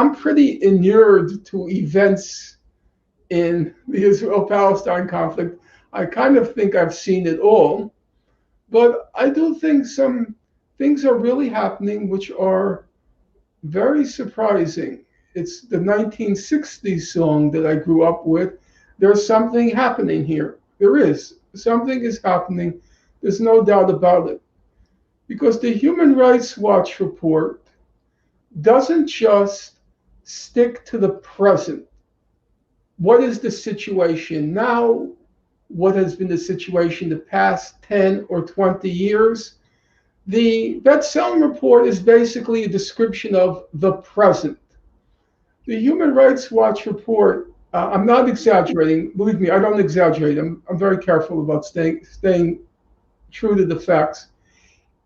I'm pretty inured to events in the Israel-Palestine conflict. I kind of think I've seen it all, but I do think some things are really happening which are very surprising. It's the 1960s song that I grew up with. There's something happening here. There is. Something is happening. There's no doubt about it. Because the Human Rights Watch report doesn't just stick to the present. What is the situation now? What has been the situation the past 10 or 20 years? The Best-Selling Report is basically a description of the present. The Human Rights Watch report, I'm not exaggerating. Believe me, I don't exaggerate. I'm very careful about staying true to the facts.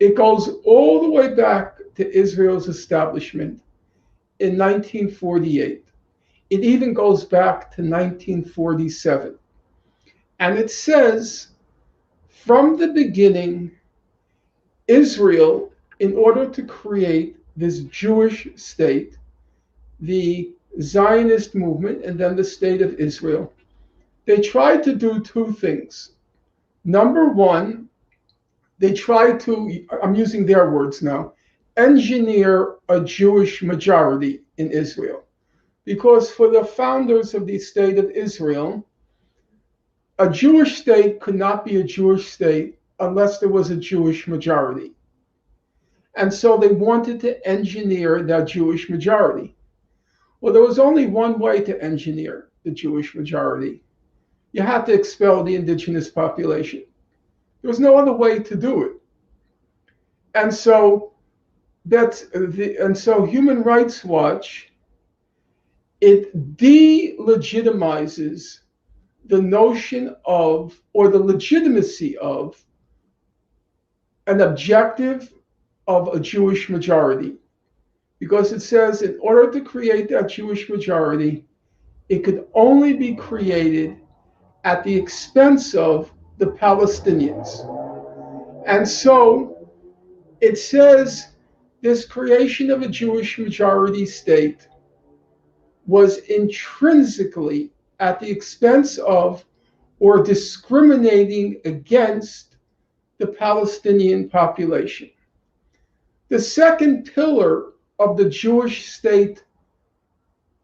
It goes all the way back to Israel's establishment in 1948. It even goes back to 1947. And it says, from the beginning, Israel, in order to create this Jewish state, the Zionist movement, and then the state of Israel, they tried to do two things. Number one, they tried to, I'm using their words now, engineer a Jewish majority in Israel. Because for the founders of the state of Israel, a Jewish state could not be a Jewish state unless there was a Jewish majority. And so they wanted to engineer that Jewish majority. Well, there was only one way to engineer the Jewish majority. You had to expel the indigenous population. There was no other way to do it. And so Human Rights Watch, it delegitimizes the notion of, or the legitimacy of, an objective of a Jewish majority. Because it says in order to create that Jewish majority, it could only be created at the expense of the Palestinians. And so it says this creation of a Jewish majority state was intrinsically at the expense of or discriminating against the Palestinian population. The second pillar of the Jewish state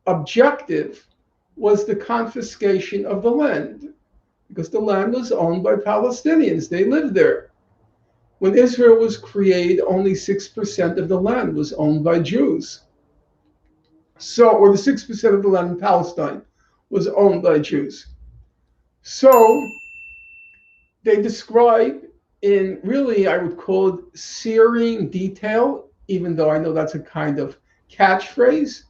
objective was the confiscation of the land, because the land was owned by Palestinians. They lived there. When Israel was created, only 6% of the land was owned by Jews. So, or the 6% of the land in Palestine was owned by Jews. So they describe in really, I would call it searing detail, even though I know that's a kind of catchphrase.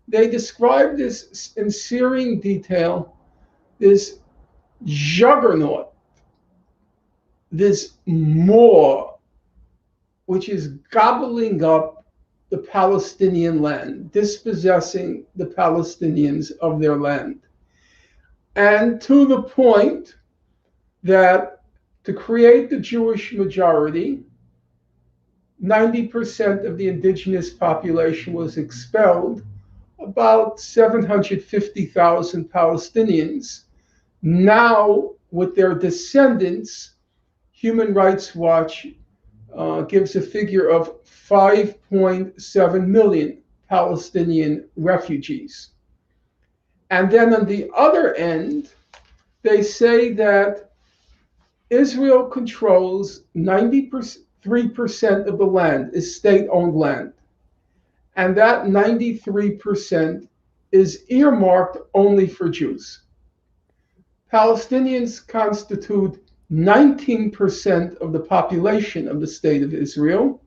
They describe this in searing detail, this juggernaut, this maw, which is gobbling up the Palestinian land, dispossessing the Palestinians of their land. And to the point that to create the Jewish majority, 90% of the indigenous population was expelled, about 750,000 Palestinians. Now, with their descendants, Human Rights Watch gives a figure of 5.7 million Palestinian refugees. And then on the other end, they say that Israel controls 93% of the land is state-owned land. And that 93% is earmarked only for Jews. Palestinians constitute 19% of the population of the state of Israel,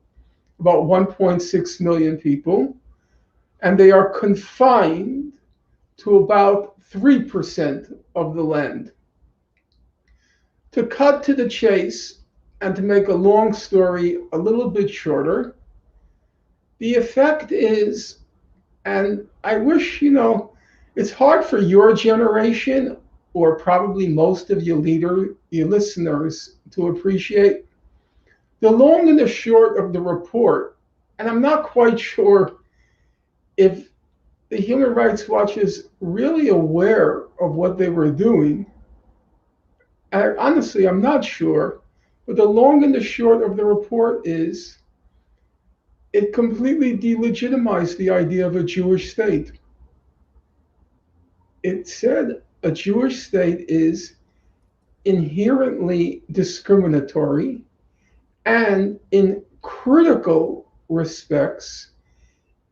about 1.6 million people, and they are confined to about 3% of the land. To cut to the chase and to make a long story a little bit shorter, the effect is, and I wish, it's hard for your generation or probably most of your listeners to appreciate. The long and the short of the report, and I'm not quite sure if the Human Rights Watch is really aware of what they were doing. And honestly, I'm not sure, but the long and the short of the report is it completely delegitimized the idea of a Jewish state. It said a Jewish state is inherently discriminatory and in critical respects,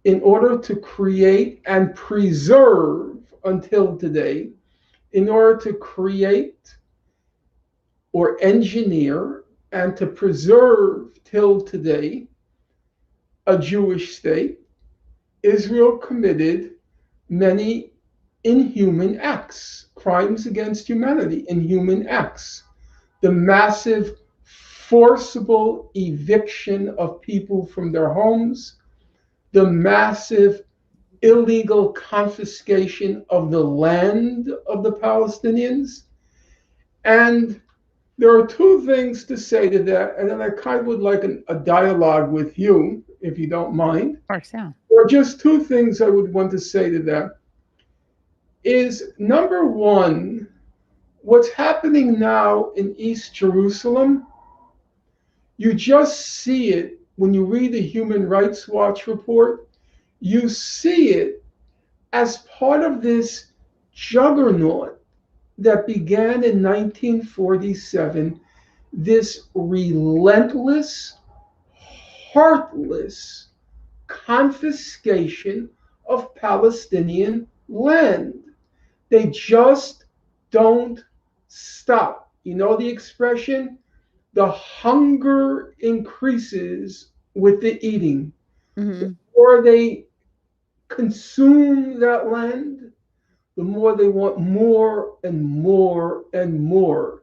in order to create and preserve until today, in order to create or engineer and to preserve till today a Jewish state, Israel committed many inhuman acts, crimes against humanity, inhuman acts. The massive forcible eviction of people from their homes, the massive illegal confiscation of the land of the Palestinians. And there are two things to say to that, and then I kind of would like a dialogue with you, if you don't mind. Of course, yeah. Or just two things I would want to say to that is number one, what's happening now in East Jerusalem, you just see it when you read the Human Rights Watch report. You see it as part of this juggernaut that began in 1947, this relentless, heartless confiscation of Palestinian land. They just don't stop. You know the expression? The hunger increases with the eating. Mm-hmm. The more they consume that land, the more they want more and more and more.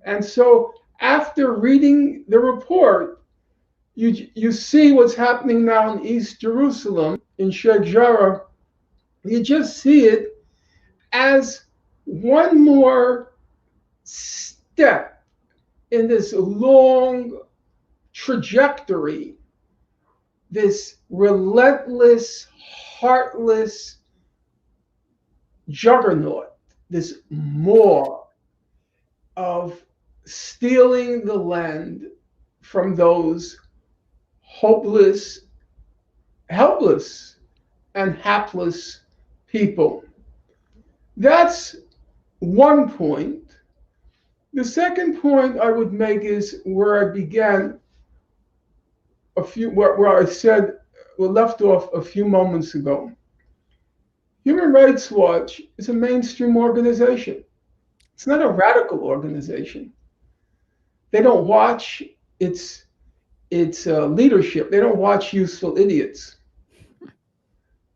And so after reading the report, you see what's happening now in East Jerusalem, in Sheikh Jarrah. You just see it as one more step in this long trajectory, this relentless, heartless juggernaut, this maw of stealing the land from those hopeless, helpless, and hapless people. That's one point. The second point I would make is where I began where I said, we left off a few moments ago. Human Rights Watch is a mainstream organization. It's not a radical organization. They don't watch its leadership. They don't watch useful idiots.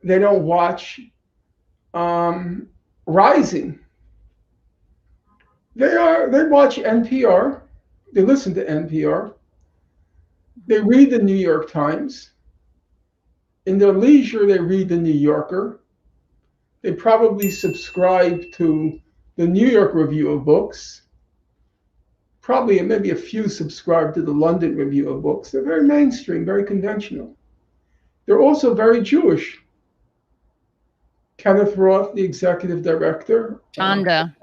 They don't watch Rising. They watch NPR. They listen to NPR. They read the New York Times. In their leisure, they read the New Yorker. They probably subscribe to the New York Review of Books. Probably maybe a few subscribe to the London Review of Books. They're very mainstream, very conventional. They're also very Jewish. Kenneth Roth, the executive director. Shonda.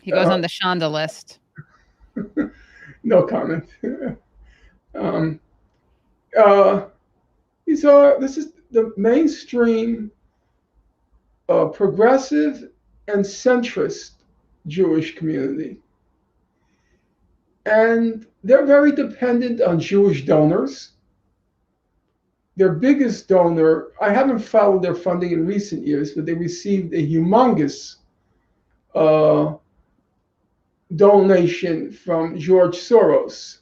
He goes on the Shonda list. No comment. This is the mainstream progressive and centrist Jewish community. And they're very dependent on Jewish donors. Their biggest donor, I haven't followed their funding in recent years, but they received a humongous donation from George Soros.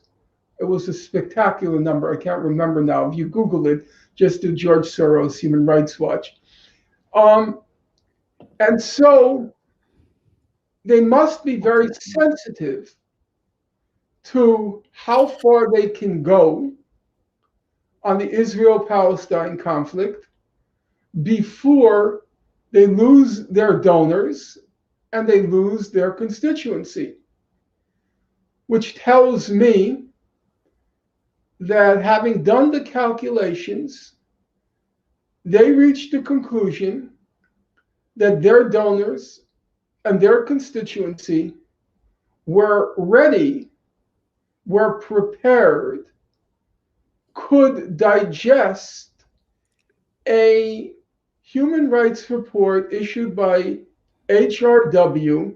It was a spectacular number. I can't remember now. If you Google it, just do George Soros Human Rights Watch. And so they must be very sensitive to how far they can go on the Israel-Palestine conflict before they lose their donors and they lose their constituency, which tells me that having done the calculations, they reached the conclusion that their donors and their constituency were ready, were prepared, could digest a human rights report issued by HRW,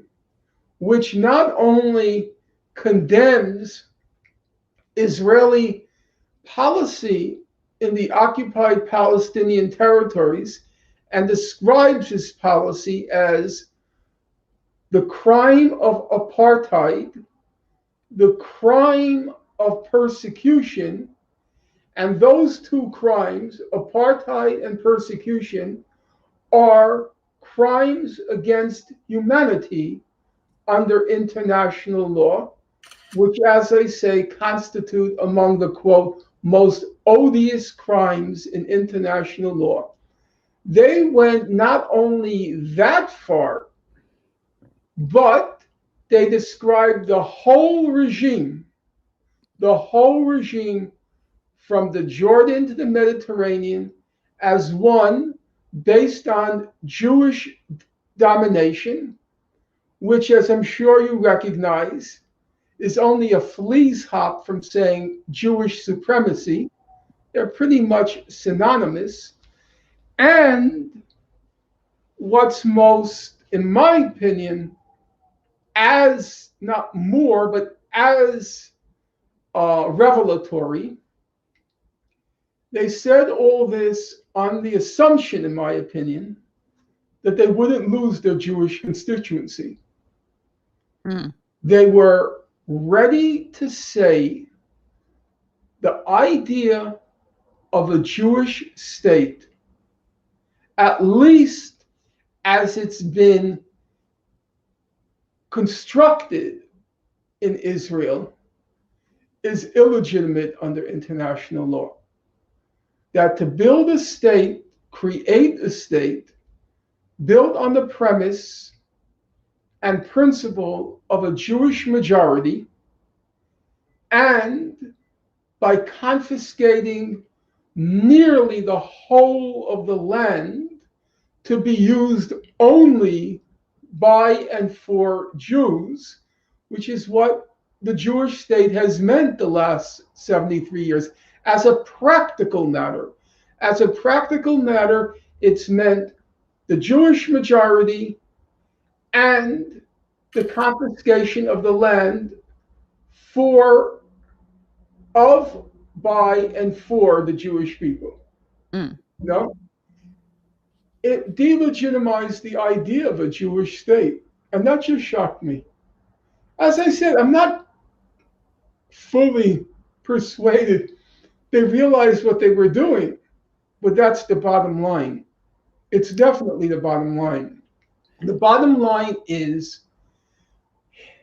which not only condemns Israeli policy in the occupied Palestinian territories and describes this policy as the crime of apartheid, the crime of persecution, and those two crimes, apartheid and persecution, are crimes against humanity under international law, which, as I say, constitute among the quote, most odious crimes in international law. They went not only that far, but they described the whole regime from the Jordan to the Mediterranean as one based on Jewish domination, which, as I'm sure you recognize, is only a flea's hop from saying Jewish supremacy. They're pretty much synonymous. And what's most, in my opinion, as not more, but as revelatory, they said all this on the assumption, in my opinion, that they wouldn't lose their Jewish constituency. Mm. They were ready to say the idea of a Jewish state, at least as it's been constructed in Israel, is illegitimate under international law. That to build a state, create a state, built on the premise and principle of a Jewish majority, and by confiscating nearly the whole of the land to be used only by and for Jews, which is what the Jewish state has meant the last 73 years. As a practical matter, it's meant the Jewish majority and the confiscation of the land for, of, by, and for the Jewish people. Mm. No? It delegitimized the idea of a Jewish state. And that just shocked me. As I said, I'm not fully persuaded they realized what they were doing, but that's the bottom line. It's definitely the bottom line. The bottom line is,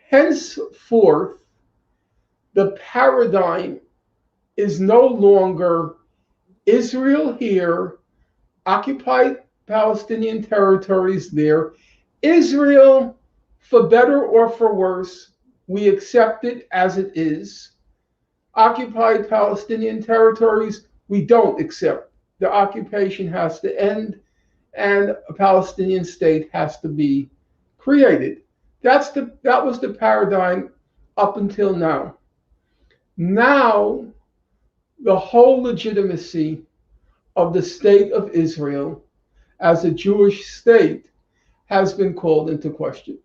henceforth, the paradigm is no longer Israel here, occupied Palestinian territories there. Israel, for better or for worse, we accept it as it is. Occupied Palestinian territories, we don't accept. The occupation has to end and a Palestinian state has to be created. That was the paradigm up until now. Now, the whole legitimacy of the state of Israel as a Jewish state has been called into question.